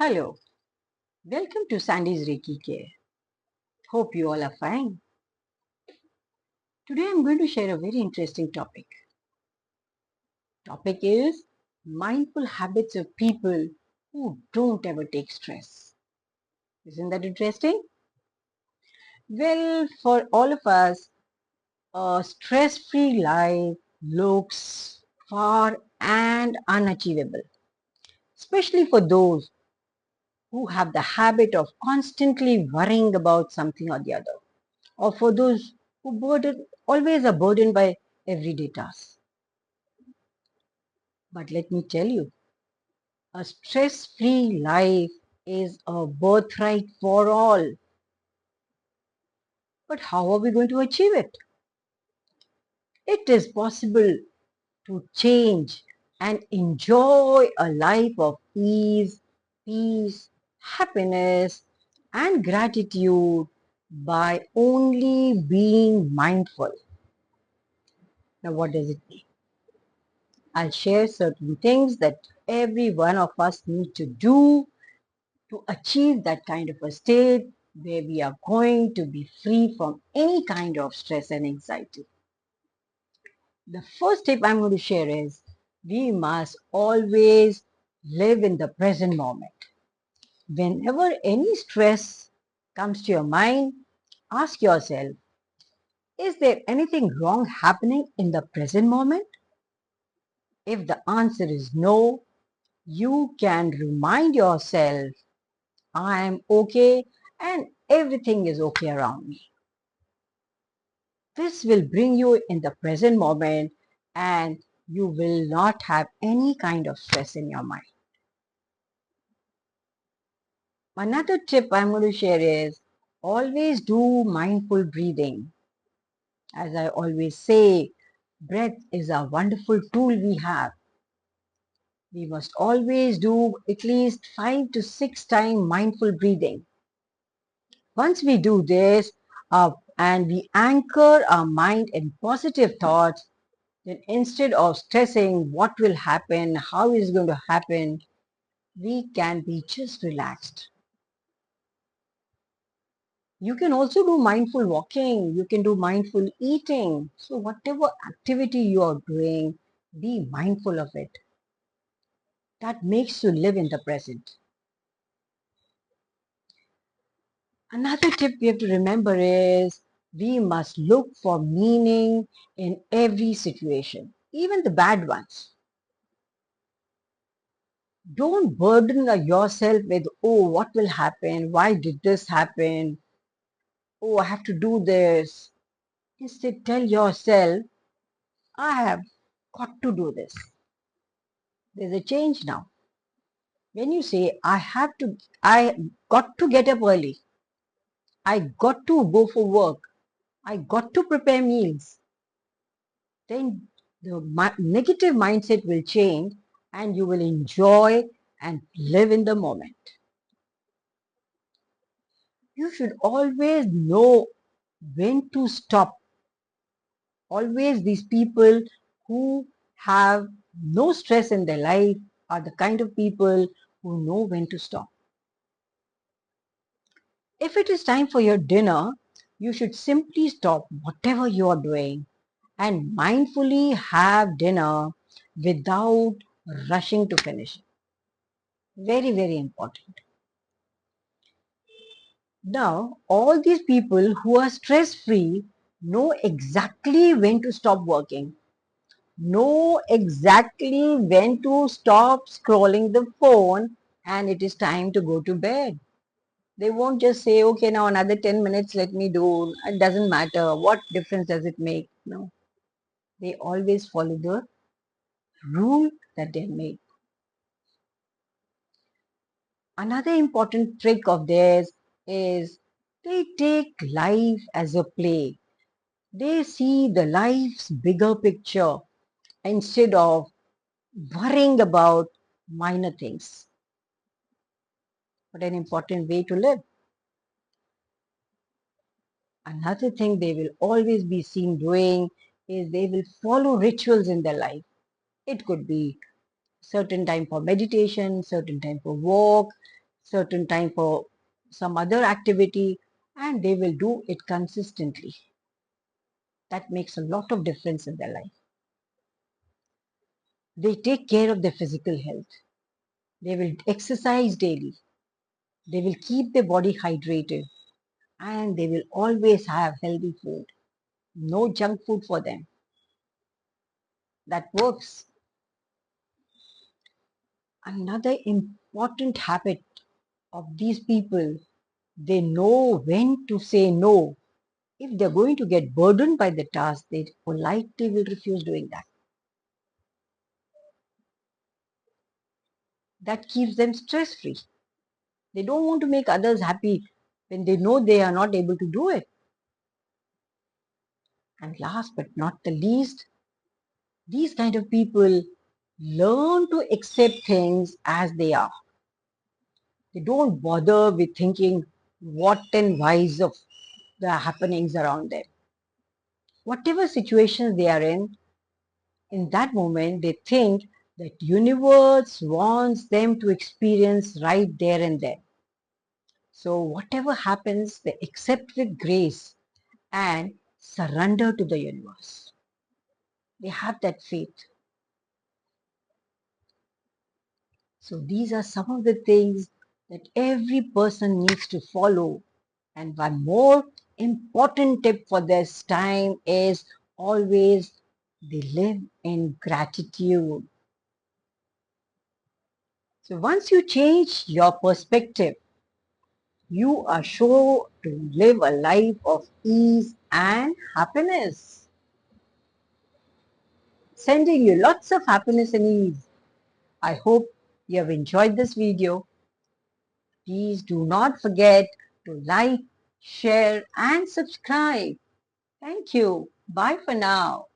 Hello, welcome to Sandy's Reiki Care. Hope you all are fine. Today I'm going to share a very interesting topic. Topic is mindful habits of people who don't ever take stress. Isn't that interesting? Well, for all of us, a stress-free life looks far and unachievable, especially for those who have the habit of constantly worrying about something or the other, or for those who always are burdened by everyday tasks. But let me tell you, a stress-free life is a birthright for all. But how are we going to achieve it? It is possible to change and enjoy a life of ease, peace, happiness, and gratitude by only being mindful. Now, what does it mean? I'll share certain things that every one of us need to do to achieve that kind of a state where we are going to be free from any kind of stress and anxiety. The first tip I'm going to share is we must always live in the present moment. Whenever any stress comes to your mind, ask yourself, is there anything wrong happening in the present moment? If the answer is no, you can remind yourself, I am okay and everything is okay around me. This will bring you in the present moment and you will not have any kind of stress in your mind. Another tip I'm going to share is always do mindful breathing. As I always say, breath is a wonderful tool we have. We must always do at least 5 to 6 times mindful breathing. Once we do this and we anchor our mind in positive thoughts, then instead of stressing what will happen, how it is going to happen, we can be just relaxed. You can also do mindful walking, you can do mindful eating. So whatever activity you are doing, be mindful of it. That makes you live in the present. Another tip we have to remember is we must look for meaning in every situation, even the bad ones. Don't burden yourself with, oh, what will happen? Why did this happen? Oh, I have to do this. Instead, tell yourself, I have got to do this. There's a change now. When you say, I got to get up early. I got to go for work. I got to prepare meals. Then the negative mindset will change and you will enjoy and live in the moment. You should always know when to stop. Always these people who have no stress in their life are the kind of people who know when to stop. If it is time for your dinner, you should simply stop whatever you are doing and mindfully have dinner without rushing to finish it. Very, very important. Now, all these people who are stress free know exactly when to stop working, know exactly when to stop scrolling the phone, and it is time to go to bed. They won't just say, okay, now another 10 minutes, let me do. It doesn't matter. What difference does it make? No. They always follow the rule that they made. Another important trick of theirs is they take life as a play. They see the life's bigger picture instead of worrying about minor things. What an important way to live. Another thing they will always be seen doing is they will follow rituals in their life. It could be certain time for meditation, certain time for walk, certain time for some other activity, and they will do it consistently. That makes a lot of difference in their life. They take care of their physical health. They will exercise daily. They will keep their body hydrated, and they will always have healthy food. No junk food for them. That works. Another important habit of these people, they know when to say no. If they're going to get burdened by the task, they politely will refuse doing that. That keeps them stress free. They don't want to make others happy when they know they are not able to do it. And last but not the least, these kind of people learn to accept things as they are. They don't bother with thinking what and whys of the happenings around them. Whatever situation they are in that moment, they think that universe wants them to experience right there and then. So whatever happens, they accept with grace and surrender to the universe. They have that faith. So these are some of the things that every person needs to follow. And one more important tip for this time is always they live in gratitude. So once you change your perspective, you are sure to live a life of ease and happiness. Sending you lots of happiness and ease. I hope you have enjoyed this video. Please do not forget to like, share and subscribe. Thank you. Bye for now.